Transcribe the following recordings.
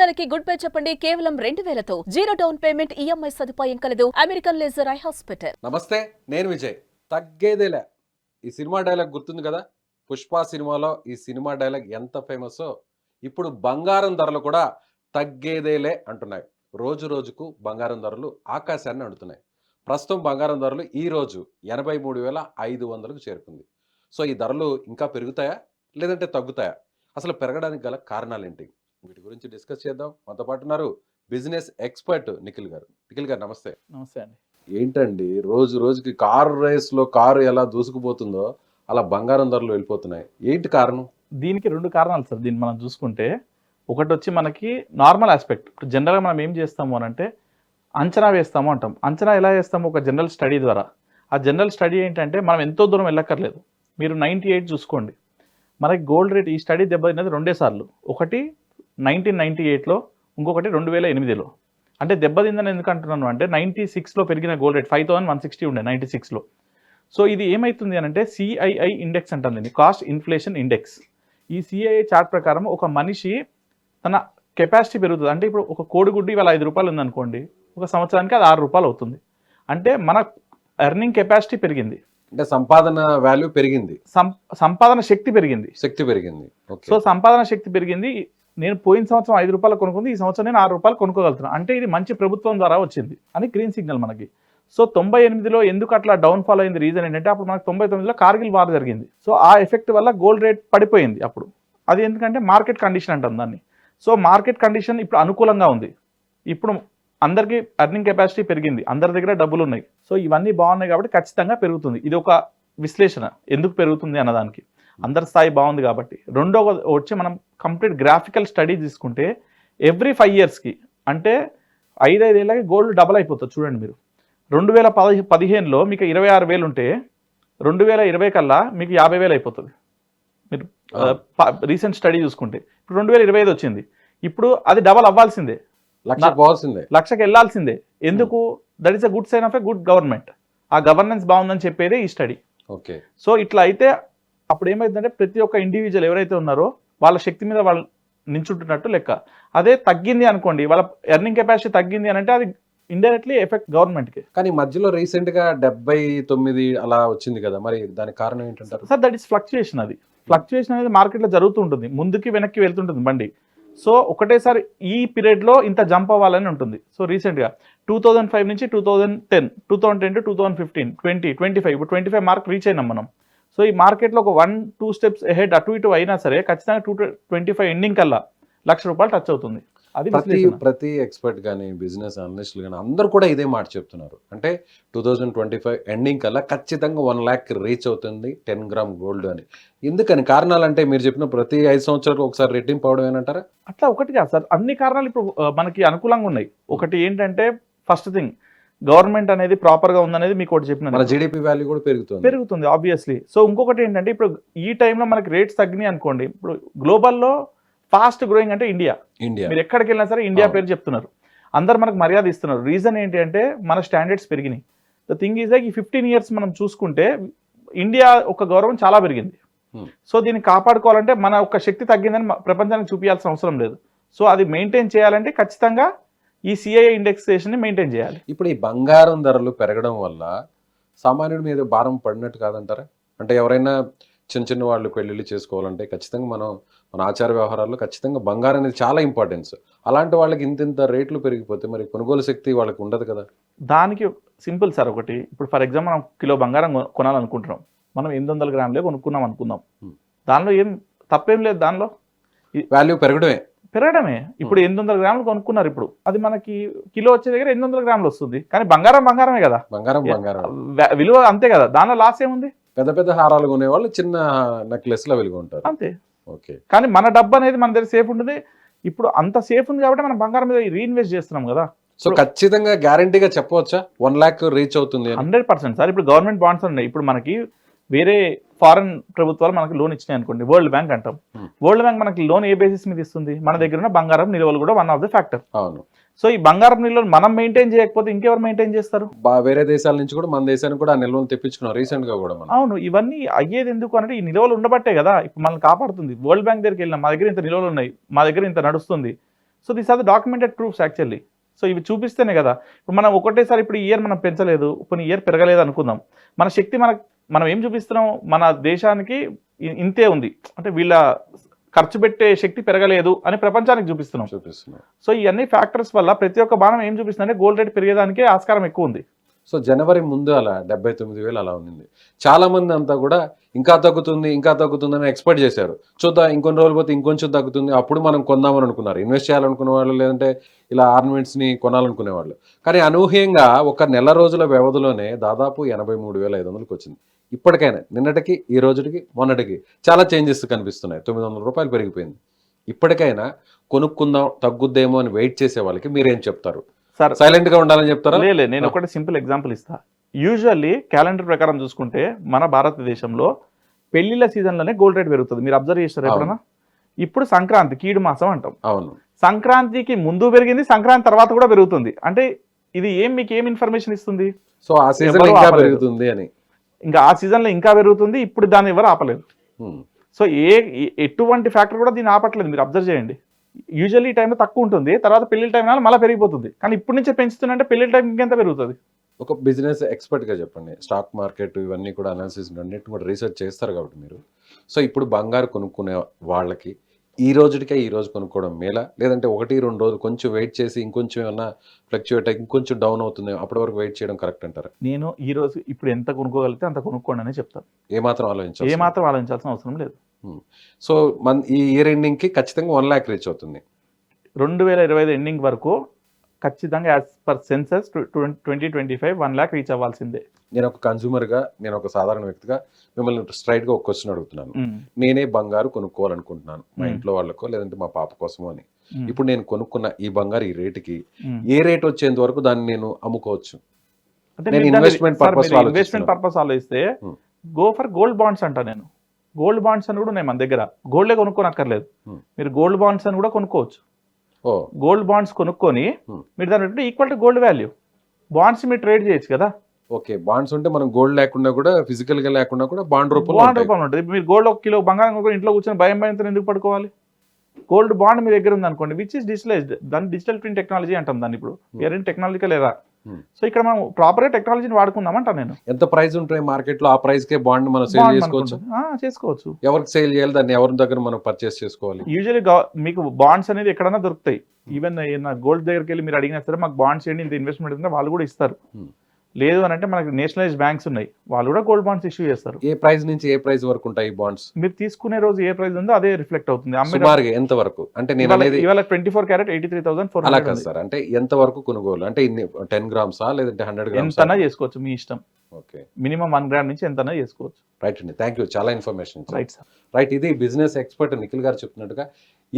వివరాలకి good bye చెప్పండి. కేవలం 2000తో జీరో డౌన్ పేమెంట్ ఈఎంఐ సదుపాయం కలదు. American laser eye hospital. నమస్తే, నేను విజయ్. తగ్గేదేలే ఈ సినిమా డైలాగ్ గుర్తుంది కదా? పుష్ప సినిమాలో ఈ సినిమా డైలాగ్ ఎంత ఫేమస్సో ఇప్పుడు బంగారం ధరలు కూడా తగ్గేదేలే అంటున్నాయి. రోజు రోజుకు బంగారం ధరలు ఆకాశాన్ని అంటున్నాయి. ప్రస్తుతం బంగారం ధరలు ఈ రోజు 83,500కు చేరుకుంది. సో ఈ ధరలు ఇంకా పెరుగుతాయా లేదంటే తగ్గుతాయా? అసలు పెరగడానికి గల కారణాలు ఏంటి? వీటి గురించి డిస్కస్ చేద్దాం. మనతో పాటు ఉన్నారు బిజినెస్ ఎక్స్పర్ట్ నిఖిల్ గారు. నిఖిల్ గారు నమస్తే. నమస్తే అండి. ఏంటండి రోజు రోజుకి కారు రేస్లో కారు ఎలా దూసుకుపోతుందో అలా బంగారం ధరలు వెళ్ళిపోతున్నాయి. ఏంటి కారణం? దీనికి రెండు కారణాలు సార్. దీన్ని మనం చూసుకుంటే ఒకటి వచ్చి మనకి నార్మల్ ఆస్పెక్ట్. ఇప్పుడు జనరల్గా మనం ఏం చేస్తాము అని అంటే అంచనా వేస్తాము అంటాం. అంచనా ఎలా వేస్తాము? ఒక జనరల్ స్టడీ ద్వారా. ఆ జనరల్ స్టడీ ఏంటంటే మనం ఎంతో దూరం వెళ్ళక్కర్లేదు. మీరు 98 చూసుకోండి. మనకి గోల్డ్ రేట్ ఈ స్టడీ దెబ్బతిన్నది రెండే సార్లు. ఒకటి 1998లో, ఇంకొకటి 2008లో. అంటే దెబ్బతిందని ఎందుకు అంటున్నాను అంటే 96లో పెరిగిన గోల్డ్ రేట్ 5160 ఉండే 96లో. సో ఇది ఏమవుతుంది అని అంటే సిఐఐ ఇండెక్స్ అంటాం దీన్ని, కాస్ట్ ఇన్ఫ్లేషన్ ఇండెక్స్. ఈ సిఐఐ చార్ట్ ప్రకారం ఒక మనిషి తన కెపాసిటీ పెరుగుతుంది. అంటే ఇప్పుడు ఒక కోడిగుడ్డు ఇవాళ 5 రూపాయలు ఉందనుకోండి, ఒక సంవత్సరానికి అది 6 రూపాయలు అవుతుంది. అంటే మన ఎర్నింగ్ కెపాసిటీ పెరిగింది, అంటే సంపాదన వాల్యూ పెరిగింది, సంపాదన శక్తి పెరిగింది. ఓకే. సో సంపాదన శక్తి పెరిగింది. నేను పోయిన సంవత్సరం 5 రూపాయలు కొనుక్కుంది, ఈ సంవత్సరం నేను 6 రూపాయలు కొనుక్కోగలుగుతున్నాను. అంటే ఇది మంచి ప్రభుత్వం ద్వారా వచ్చింది అని గ్రీన్ సిగ్నల్ మనకి. సో 98లో ఎందుకు అట్లా డౌన్ఫాల్ అయింది? రీజన్ ఏంటంటే అప్పుడు మనకు 99లో కార్గిల్ వార్ జరిగింది. సో ఆ ఎఫెక్ట్ వల్ల గోల్డ్ రేట్ పడిపోయింది అప్పుడు. అది ఎందుకంటే మార్కెట్ కండిషన్ అంటాం దాన్ని. సో మార్కెట్ కండిషన్ ఇప్పుడు అనుకూలంగా ఉంది. ఇప్పుడు అందరికీ ఎర్నింగ్ కెపాసిటీ పెరిగింది, అందరి దగ్గర డబ్బులు ఉన్నాయి. సో ఇవన్నీ బాగున్నాయి కాబట్టి ఖచ్చితంగా పెరుగుతుంది. ఇది ఒక విశ్లేషణ ఎందుకు పెరుగుతుంది అన్నదానికి. అందరి స్థాయి బాగుంది కాబట్టి. రెండవ వచ్చి మనం కంప్లీట్ గ్రాఫికల్ స్టడీ తీసుకుంటే ఎవ్రీ 5 yearsకి అంటే 5 ఏళ్ళకి గోల్డ్ డబల్ అయిపోతుంది. చూడండి మీరు 2015లో మీకు 26,000 ఉంటే 2020 కల్లా మీకు 50,000 అయిపోతుంది. మీరు రీసెంట్ స్టడీ చూసుకుంటే ఇప్పుడు 2025 వచ్చింది. ఇప్పుడు అది డబల్ అవ్వాల్సిందే, లక్షకి వెళ్ళాల్సిందే. ఎందుకు? That is a good sign of a good government. ఆ గవర్నెన్స్ బాగుందని చెప్పేదే ఈ స్టడీ. ఓకే. సో ఇట్లా అయితే అప్పుడు ఏమైందంటే ప్రతి ఒక్క ఇండివిజువల్ ఎవరైతే ఉన్నారో వాళ్ళ శక్తి మీద వాళ్ళు నించుంటున్నట్టు లెక్క. అదే తగ్గింది అనుకోండి, వాళ్ళ ఎర్నింగ్ కెపాసిటీ తగ్గింది అని అంటే అది ఇండైరెక్ట్లీ ఎఫెక్ట్ గవర్నమెంట్కి. కానీ మధ్యలో రీసెంట్గా 79 అలా వచ్చింది కదా, మరి దానికి కారణం ఏంటంటారు? Sir that is fluctuation. అది ఫ్లక్చుయేషన్ అనేది మార్కెట్లో జరుగుతూ ఉంటుంది, ముందుకి వెనక్కి వెళ్తుంటుంది బండి. సో ఒకటేసారి ఈ పీరియడ్లో ఇంత జంప్ అవ్వాలని ఉంటుంది. సో రీసెంట్గా 2005 నుంచి 2010, 2010 to 2015, 20, 25, ఇప్పుడు 25 మార్క్ రీచ్ అయినాం మనం. సో ఈ మార్కెట్లో ఒక 1-2 steps అహెడ్ అటు ఇటు అయినా సరే ఖచ్చితంగా 2025 ఎండింగ్ కల్లా ₹1,00,000 టచ్ అవుతుంది. అది ప్రతి ఎక్స్పర్ట్ కానీ బిజినెస్ అనలిస్టులు కానీ అందరూ కూడా ఇదే మాట చెప్తున్నారు. అంటే 2025 ఎండింగ్ కల్లా ఖచ్చితంగా 1 lakh రీచ్ అవుతుంది 10 గ్రామ్ గోల్డ్ అని. ఎందుకని? కారణాలు అంటే మీరు చెప్పిన ప్రతి 5 సంవత్సరాలకు ఒకసారి రెట్టింపు అవడం ఏనంటారా? అట్లా ఒకటి కాదు సార్, అన్ని కారణాలు ఇప్పుడు మనకి అనుకూలంగా ఉన్నాయి. ఒకటి ఏంటంటే ఫస్ట్ థింగ్ గవర్నమెంట్ అనేది ప్రాపర్గా ఉందనేది మీకు ఒకటి చెప్పిన, మన జీడిపి వాల్యూ కూడా పెరుగుతుంది ఆబ్వియస్లీ. సో ఇంకొకటి ఏంటంటే ఇప్పుడు ఈ టైంలో మనకి రేట్స్ తగ్గినాయి అనుకోండి. ఇప్పుడు గ్లోబల్లో ఫాస్ట్ గ్రోయింగ్ అంటే ఇండియా. మీరు ఎక్కడికి వెళ్ళినా సరే ఇండియా పేరు చెప్తున్నారు, అందరు మనకు మర్యాద ఇస్తున్నారు. రీజన్ ఏంటి అంటే మన స్టాండర్డ్స్ పెరిగినాయి. ద థింగ్ ఈజ్ లైక్ ఈ 15 years మనం చూసుకుంటే ఇండియా ఒక గౌరవం చాలా పెరిగింది. సో దీన్ని కాపాడుకోవాలంటే మన ఒక శక్తి తగ్గిందని ప్రపంచానికి చూపించాల్సిన అవసరం లేదు. సో అది మెయింటైన్ చేయాలంటే ఖచ్చితంగా ఈ సిఐఐ ఇండెక్సేషన్ని మెయింటైన్ చేయాలి. ఇప్పుడు ఈ బంగారం ధరలు పెరగడం వల్ల సామాన్యుడి మీద భారం పడినట్టు కాదంటారా? అంటే ఎవరైనా చిన్న వాళ్ళు పెళ్ళిళ్ళు చేసుకోవాలంటే ఖచ్చితంగా మన ఆచార వ్యవహారాల్లో ఖచ్చితంగా బంగారం అనేది చాలా ఇంపార్టెన్స్. అలాంటి వాళ్ళకి ఇంత రేట్లు పెరిగిపోతే మరి కొనుగోలు శక్తి వాళ్ళకి ఉండదు కదా. దానికి సింపుల్ సార్. ఒకటి ఇప్పుడు ఫర్ ఎగ్జాంపుల్ మనం కిలో బంగారం కొనాలనుకుంటున్నాం, మనం 800 గ్రాములే కొనుక్కున్నాం అనుకుందాం. దానిలో ఏం తప్పేం లేదు, దానిలో వాల్యూ పెరగడమే. ఇప్పుడు 800 గ్రాములు కొనుక్కున్నారు, ఇప్పుడు అది మనకి కిలో వచ్చే దగ్గర 800 గ్రాములు వస్తుంది. కానీ బంగారమే కదా, బంగారం విలువ అంతే కదా, దానిలో లాస్ ఏముంది? పెద్ద హారాలు కొనేవాళ్ళు చిన్న నెక్లెస్ లో వెలుగుంటారు అంతే. ఓకే. కానీ మన డబ్బు అనేది మన దగ్గర సేఫ్ ఉంటుంది. ఇప్పుడు అంత సేఫ్ ఉంది కాబట్టి మనం బంగారం మీద రీఇన్వెస్ట్ చేస్తున్నాం కదా. సో ఖచ్చితంగా గ్యారంటీగా చెప్పవచ్చా 1 lakh రీచ్ అవుతుంది? 100% సార్. ఇప్పుడు గవర్నమెంట్ బాండ్స్ ఉన్నాయి. ఇప్పుడు మనకి వేరే ఫారెన్ ప్రభుత్వాలు మనకి లోన్ ఇచ్చినాయి అనుకోండి, వరల్డ్ బ్యాంక్ అంటాం. వరల్డ్ బ్యాంక్ మనకి లోన్ ఏ బేసిస్ మీద ఇస్తుంది? మన దగ్గర ఉన్న బంగారం నిల్వలు కూడా వన్ ఆఫ్ ద ఫ్యాక్టర్. అవును. సో ఈ బంగారం నిల్వలు మనం మెయింటైన్ చేయకపోతే ఇంకెవరు మెయింటైన్ చేస్తారు? వేరే దేశాల నుంచి కూడా మన దేశానికి కూడా ఆ నిల్వలు తెప్పించుకున్నాం రీసెంట్ గా కూడా. అవును. ఇవన్నీ అయ్యేది ఎందుకు అంటే ఈ నిల్వలు ఉండబట్టే కదా ఇప్పుడు మనల్ని కాపాడుతుంది. వరల్డ్ బ్యాంక్ దగ్గరికి వెళ్ళినా మా దగ్గర ఇంత నిల్వలు ఉన్నాయి, మా దగ్గర ఇంత నడుస్తుంది. So these are the documented proofs actually. So ఇవి చూపిస్తేనే కదా ఇప్పుడు మనం ఒకటేసారి ఇప్పుడు ఇయర్ మనం పెంచలేదు, ఇప్పుడు ఇయర్ పెరగలేదు అనుకుందాం, మన శక్తి మనం ఏం చూపిస్తున్నాం, మన దేశానికి ఇంతే ఉంది అంటే వీళ్ళ ఖర్చు పెట్టే శక్తి పెరగలేదు అని ప్రపంచానికి చూపిస్తున్నాం. సో ఇవన్నీ ఫ్యాక్టర్స్ వల్ల ప్రతి ఒక్క బాణం ఏం చూపిస్తుంది అంటే గోల్డ్ రేట్ పెరిగేదానికే ఆస్కారం ఎక్కువ ఉంది. సో జనవరి ముందు అలా 79,000 అలా ఉంది. చాలా మంది అంతా కూడా ఇంకా తగ్గుతుంది అని ఎక్స్పెక్ట్ చేశారు. చూద్దాం ఇంకొన్ని రోజులు పోతే ఇంకొంచెం తగ్గుతుంది, అప్పుడు మనం కొందామని అనుకున్నారు. ఇన్వెస్ట్ చేయాలనుకునే వాళ్ళు, లేదంటే ఇలా ఆర్నమెంట్స్ని కొనాలనుకునే వాళ్ళు. కానీ అనూహ్యంగా ఒక నెల రోజుల వ్యవధిలోనే దాదాపు 83,500కి వచ్చింది. ఇప్పటికైనా నిన్నటికి ఈ రోజుకి మొన్నటికి చాలా చేంజెస్ కనిపిస్తున్నాయి. 900 రూపాయలు పెరిగిపోయింది. ఇప్పటికైనా కొనుక్కుందాం తగ్గుద్దేమో అని వెయిట్ చేసే వాళ్ళకి మీరేం చెప్తారు? సార్ సైలెంట్ గా ఉండాలని చెప్తారా? లేదు, నేను ఒకటి సింపుల్ ఎగ్జాంపుల్ ఇస్తా. యూజువల్లీ క్యాలెండర్ ప్రకారం చూసుకుంటే మన భారతదేశంలో పెళ్లిళ్ళ సీజన్లోనే గోల్డ్ రేట్ పెరుగుతుంది. మీరు అబ్జర్వ్ చేస్తారు ఎప్పుడన్నా? ఇప్పుడు సంక్రాంతి కీడు మాసం అంటాం. అవును, సంక్రాంతికి ముందు పెరిగింది, సంక్రాంతి తర్వాత కూడా పెరుగుతుంది. అంటే ఇది మీకు ఏం ఇన్ఫర్మేషన్ ఇస్తుంది? సో ఆ సీజన్ ఇంకా పెరుగుతుంది అని. ఇంకా ఆ సీజన్లో ఇంకా పెరుగుతుంది, ఇప్పుడు దాన్ని ఎవరు ఆపలేదు. సో ఎటువంటి ఫ్యాక్టర్ కూడా దీన్ని ఆపట్లేదు. మీరు అబ్జర్వ్ చేయండి. యూజువల్లీ ఈ టైంలో తక్కువ ఉంటుంది, తర్వాత పెళ్లి టైం మళ్ళీ పెరిగిపోతుంది. కానీ ఇప్పటి నుంచే పెంచుతుందంటే పెళ్లి టైం ఇంకెంత పెరుగుతుంది? ఒక బిజినెస్ ఎక్స్పర్ట్గా చెప్పండి. స్టాక్ మార్కెట్ ఇవన్నీ కూడా అనాలిసిస్ అన్నిటిని కూడా రీసెర్చ్ చేస్తారు కాబట్టి మీరు. సో ఇప్పుడు బంగారు కొనుక్కునే వాళ్ళకి ఈ రోజు కొనుక్కోవడం మేలా, లేదంటే 1-2 రోజులు కొంచెం వెయిట్ చేసి ఇంకొంచెం ఏమన్నా ఫ్లక్చువేట్ అయ్యి ఇంకొంచెం డౌన్ అవుతుంది, అప్పటి వరకు వెయిట్ చేయడం కరెక్ట్ అంటారా? నేను ఈ రోజు ఇప్పుడు ఎంత కొనుక్కోగలిగితే అంత కొనుక్కోండి అని చెప్తాను. ఏమాత్రం ఆలోచించాల్సిన అవసరం లేదు. సో ఈ ఇయర్ ఎండింగ్కి ఖచ్చితంగా 1 lakh రీచ్ అవుతుంది. 2025 ఎండింగ్ వరకు ఖచ్చితంగా as per census 2025 1 lakh reach అవ్వాల్సిందే. నేను ఒక కన్సూమర్గా, నేను ఒక సాధారణ వ్యక్తిగా మిమ్మల్ని స్ట్రైట్గా ఒక క్వశ్చన్ అడుగుతున్నాను. నేనే బంగారు కొనుక్కోవాలనుకుంటున్నాను, మా ఇంట్లో వాళ్ళకో లేదంటే మా పాప కోసమో అని. ఇప్పుడు నేను కొనుక్కున్న ఈ బంగారు ఈ రేటుకి ఏ రేట్ వచ్చేంత వరకు దాన్ని నేను అమ్ముకోవచ్చు? నేను ఇన్వెస్ట్మెంట్ పర్పస్ ఆలోచిస్తే గో ఫర్ గోల్డ్ బాండ్స్ అంటా. నేను గోల్డ్ బాండ్స్ అని కూడా ఉన్నాయి మన దగ్గర. గోల్డే కొనుక్కోనక్కర్లేదు, మీరు గోల్డ్ బాండ్స్ అని కూడా కొనుక్కోవచ్చు. గోల్డ్ బాండ్స్ కొనుక్కొని మీరు దాని equal to gold value bonds మీరు ట్రేడ్ చేయొచ్చు కదా. ఓకే, బాండ్స్ ఉంటే మనం గోల్డ్ లేకుండా కూడా, ఫిజికల్ గా లేకుండా కూడా బాండ్ రూపంలో ఉంటుంది. మీరు గోల్డ్ 1 కిలో బంగారం కొనుక్కొని ఇంట్లో కూర్చొని భయంతో ఎందుకు పడుకోవాలి? గోల్డ్ బాండ్ మీ దగ్గర ఉంది అనుకోండి, విచ్ ఇస్ డిజిటలైజ్డ్, దాన్ని డిజిటల్ ప్రింట్ టెక్నాలజీ అంటాం దాన్ని. ఇప్పుడు వేరే టెక్నాలజికల్ లేదా? సో ఇక్కడ మనం ప్రాపర్ గా టెక్నాలజీని వాడుకుందామంటా. నేను ఎంత ప్రైస్ ఉంటాయి మార్కెట్ లో, ఆ ప్రైస్ కే బాండ్ మనం సేల్ చేసుకోవచ్చు. ఎవరికి సేల్ చేయాలి, దాన్ని ఎవరి దగ్గర మనం పర్చేస్ చేసుకోవాలి? యూజువల్లీ మీకు బాండ్స్ అనేది ఎక్కడైనా దొరుకుతాయి. ఈవెన్ గోల్డ్ దగ్గరికి వెళ్ళి మీరు అడిగినా సరే మాకు బాండ్స్ ఏంటి, ఇంత ఇన్వెస్ట్మెంట్ ఉంటే వాళ్ళు కూడా ఇస్తారు. లేదు అని అంటే మనకి నేషనలైజ్ బ్యాంక్స్ ఉన్నాయి, వాళ్ళు కూడా గోల్డ్ బాండ్స్ ఇష్యూ చేస్తారు. ఏ ప్రైస్ నుంచి ఏ ప్రైస్ వరకు ఉంటాయి బాండ్స్? మీరు తీసుకునే రోజు ఏ ప్రైస్ ఉందో అదే రిఫ్లెక్ట్ అవుతుంది. ఎంత వరకు అంటే ఇవాళ 24 క్యారెట్ 83,400. అలా కాదు సార్, అంటే ఎంత వరకు కొనుగోలు అంటే 10 grams లేదంటే 100 grams? ఎంతనా చేసుకోవచ్చు, మీ ఇష్టం. ఓకే, మినిమం 1 gram నుంచి ఎంతనా చేసుకోవచ్చు. రైట్ అండి, థ్యాంక్ యూ, చాలా ఇన్ఫర్మేషన్. Right sir, right. ఇది బిజినెస్ ఎక్స్పర్ట్ నిఖిల్ గారు చెప్తున్నట్టుగా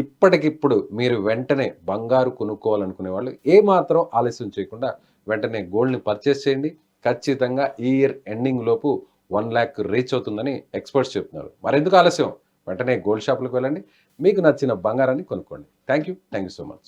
ఇప్పటికిప్పుడు మీరు వెంటనే బంగారు కొనుక్కోవాలనుకునే వాళ్ళు ఏ మాత్రం ఆలస్యం చేయకుండా వెంటనే గోల్డ్ని పర్చేస్ చేయండి. ఖచ్చితంగా ఈ ఇయర్ ఎండింగ్ లోపు 1 lakh రీచ్ అవుతుందని ఎక్స్పర్ట్స్ చెప్తున్నారు. మరెందుకు ఆలస్యం, వెంటనే గోల్డ్ షాప్లకు వెళ్ళండి, మీకు నచ్చిన బంగారాన్ని కొనుక్కోండి. Thank you so much.